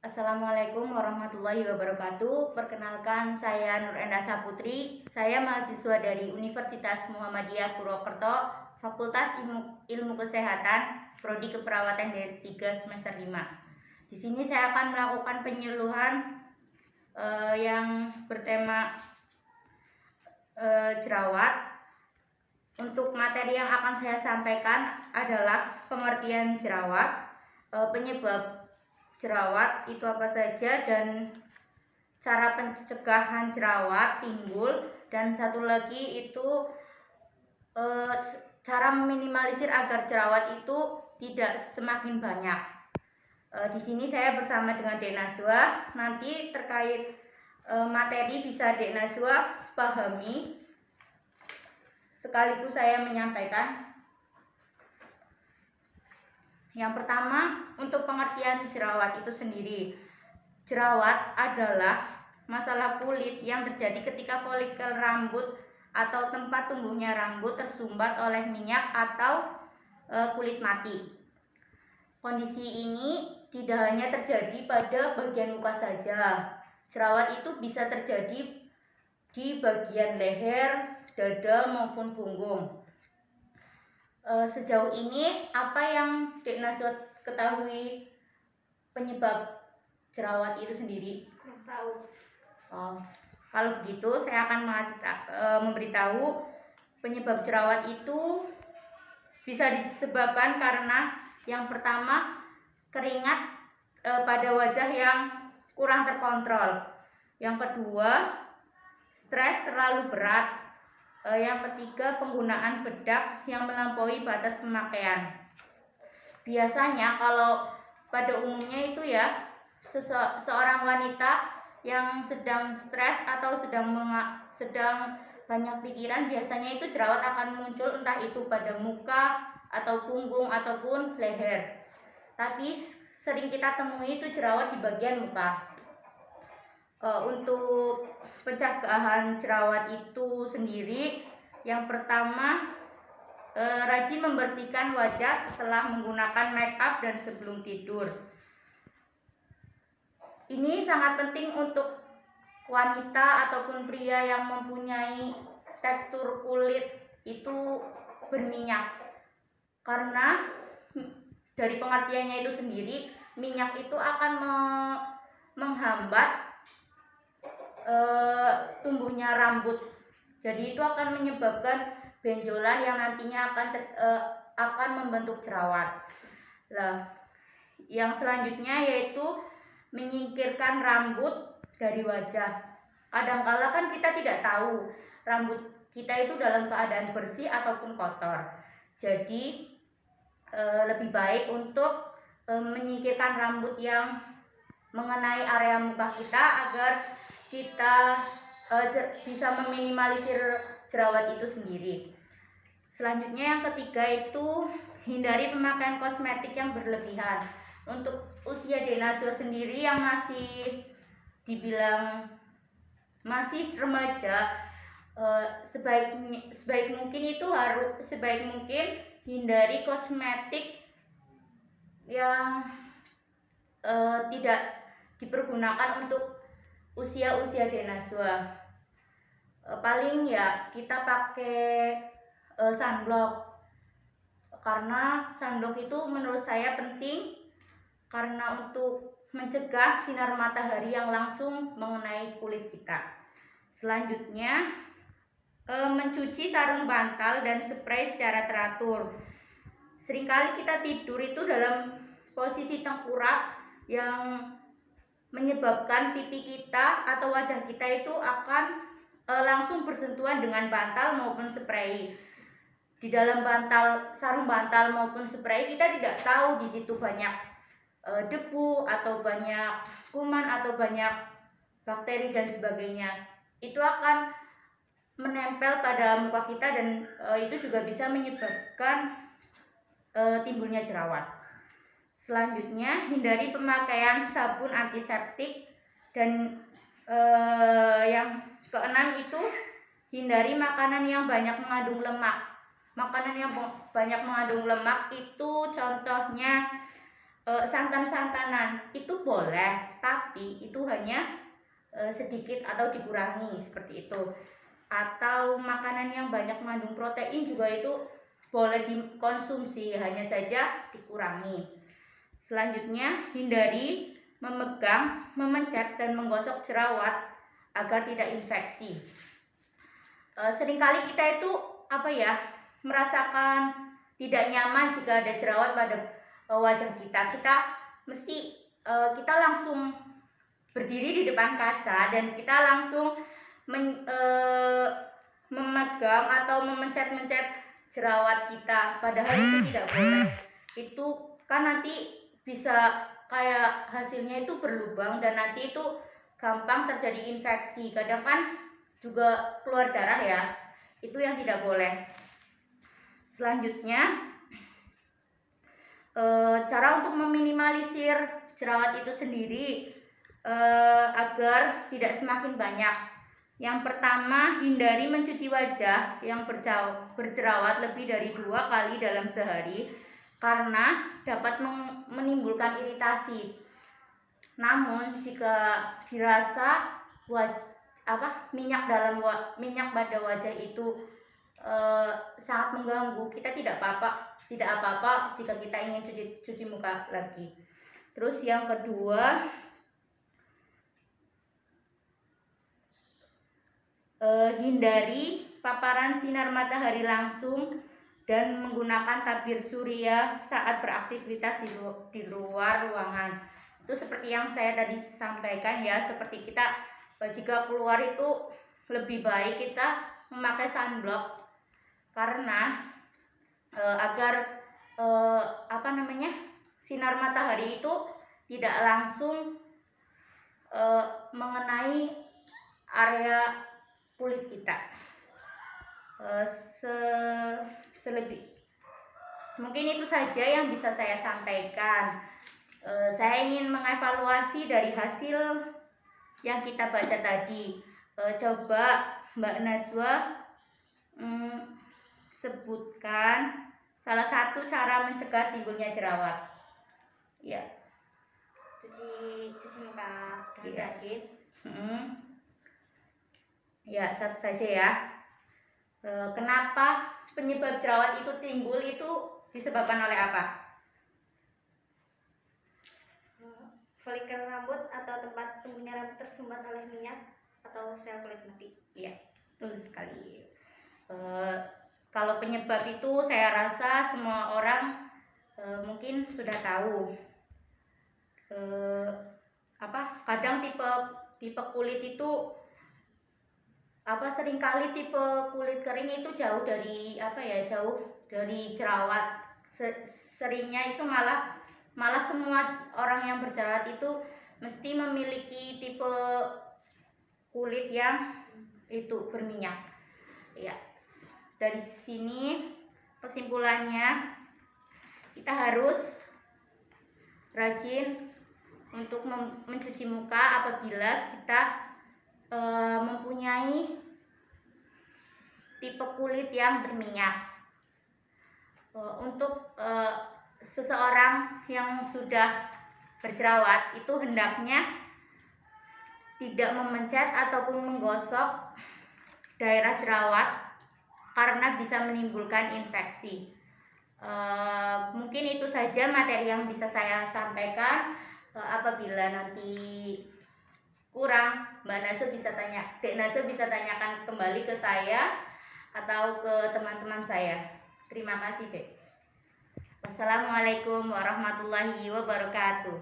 Assalamualaikum warahmatullahi wabarakatuh. Perkenalkan, saya Nur Enda Saputri. Saya mahasiswa dari Universitas Muhammadiyah Purwokerto, Fakultas Ilmu Kesehatan, Prodi Keperawatan D3 semester 5. Di sini saya akan melakukan penyuluhan yang bertema jerawat. Untuk materi yang akan saya sampaikan adalah pengertian jerawat, penyebab jerawat itu apa saja, dan cara pencegahan jerawat timbul, dan satu lagi itu cara meminimalisir agar jerawat itu tidak semakin banyak. Di sini saya bersama dengan Dek Najwa. Nanti terkait materi bisa Dek Najwa pahami sekaligus saya menyampaikan. Yang pertama, untuk pengertian jerawat itu sendiri. Jerawat adalah masalah kulit yang terjadi ketika folikel rambut atau tempat tumbuhnya rambut tersumbat oleh minyak atau kulit mati. Kondisi ini tidak hanya terjadi pada bagian muka saja. Jerawat itu bisa terjadi di bagian leher, dada maupun punggung. Sejauh ini apa yang Dek Najwa ketahui penyebab jerawat itu sendiri? Kurang tahu. Kalau begitu saya akan memberitahu penyebab jerawat itu bisa disebabkan karena yang pertama, keringat pada wajah yang kurang terkontrol. Yang kedua, stres terlalu berat. Yang ketiga, penggunaan bedak yang melampaui batas pemakaian. Biasanya kalau pada umumnya itu ya, seorang wanita yang sedang stres atau sedang banyak pikiran, biasanya itu jerawat akan muncul, entah itu pada muka atau punggung ataupun leher. Tapi sering kita temui itu jerawat di bagian muka. Untuk pencegahan jerawat itu sendiri, yang pertama, rajin membersihkan wajah setelah menggunakan make up dan sebelum tidur. Ini sangat penting untuk wanita ataupun pria yang mempunyai tekstur kulit itu berminyak, karena dari pengertiannya itu sendiri, minyak itu akan menghambat tumbuhnya rambut. Jadi itu akan menyebabkan benjolan yang nantinya akan membentuk jerawat. Nah, yang selanjutnya yaitu menyingkirkan rambut dari wajah. Kadangkala kan kita tidak tahu rambut kita itu dalam keadaan bersih ataupun kotor. Jadi lebih baik untuk menyingkirkan rambut yang mengenai area muka kita agar kita bisa meminimalisir jerawat itu sendiri. Selanjutnya yang ketiga itu hindari pemakaian kosmetik yang berlebihan. Untuk usia Dek Najwa sendiri yang masih dibilang masih remaja, sebaik mungkin hindari kosmetik yang tidak dipergunakan untuk usia Dek Najwa. Paling ya kita pakai sunblock, karena sunblock itu menurut saya penting karena untuk mencegah sinar matahari yang langsung mengenai kulit kita. Selanjutnya, mencuci sarung bantal dan spray secara teratur. Seringkali kita tidur itu dalam posisi tengkurap yang menyebabkan pipi kita atau wajah kita itu akan langsung bersentuhan dengan bantal maupun spray. Di dalam sarung bantal maupun spray, kita tidak tahu di situ banyak debu atau banyak kuman atau banyak bakteri dan sebagainya. Itu akan menempel pada muka kita dan itu juga bisa menyebabkan timbulnya jerawat. Selanjutnya, hindari pemakaian sabun antiseptik, dan yang keenam itu hindari makanan yang banyak mengandung lemak. Makanan yang banyak mengandung lemak itu contohnya santan-santanan itu boleh, tapi itu hanya sedikit atau dikurangi seperti itu. Atau makanan yang banyak mengandung protein juga itu boleh dikonsumsi, hanya saja dikurangi. Selanjutnya, hindari memegang, memencet, dan menggosok jerawat agar tidak infeksi. Seringkali kita itu merasakan tidak nyaman jika ada jerawat pada wajah kita. Kita langsung berdiri di depan kaca dan kita langsung memegang atau memencet-mencet jerawat kita, padahal itu tidak boleh. Itu kan nanti bisa kayak hasilnya itu berlubang dan nanti itu gampang terjadi infeksi. Kadang kan juga keluar darah ya, itu yang tidak boleh. Selanjutnya, cara untuk meminimalisir jerawat itu sendiri agar tidak semakin banyak. Yang pertama, hindari mencuci wajah yang berjerawat lebih dari 2 kali dalam sehari karena dapat menimbulkan iritasi. Namun jika dirasa minyak pada wajah itu sangat mengganggu, kita tidak apa-apa jika kita ingin cuci muka lagi. Terus yang kedua, hindari paparan sinar matahari langsung dan menggunakan tabir surya saat beraktivitas di luar ruangan. Itu seperti yang saya tadi sampaikan ya, seperti kita jika keluar itu lebih baik kita memakai sunblock karena agar sinar matahari itu tidak langsung mengenai area kulit kita. Mungkin itu saja yang bisa saya sampaikan. Saya ingin mengevaluasi dari hasil yang kita baca tadi. Coba Mbak Nazwa sebutkan salah satu cara mencegah timbulnya jerawat. Ya. Cuci muka dengan rajin. Ya, satu saja ya. Kenapa penyebab jerawat itu timbul, itu disebabkan oleh apa? Folikel rambut atau tempat tumbuhnya rambut tersumbat oleh minyak atau sel kulit mati. Iya, betul sekali. Kalau penyebab itu saya rasa semua orang mungkin sudah tahu. Kadang tipe kulit itu seringkali tipe kulit kering itu jauh dari jerawat. Seringnya itu malah semua orang yang berjerawat itu mesti memiliki tipe kulit yang itu berminyak. Ya, dari sini kesimpulannya kita harus rajin untuk mencuci muka apabila kita mempunyai tipe kulit yang berminyak. Untuk seseorang yang sudah berjerawat itu hendaknya tidak memencet ataupun menggosok daerah jerawat karena bisa menimbulkan infeksi. Mungkin itu saja materi yang bisa saya sampaikan. Apabila nanti kurang, Dek Naso bisa tanyakan kembali ke saya atau ke teman-teman saya. Terima kasih, Dek. Wassalamualaikum warahmatullahi wabarakatuh.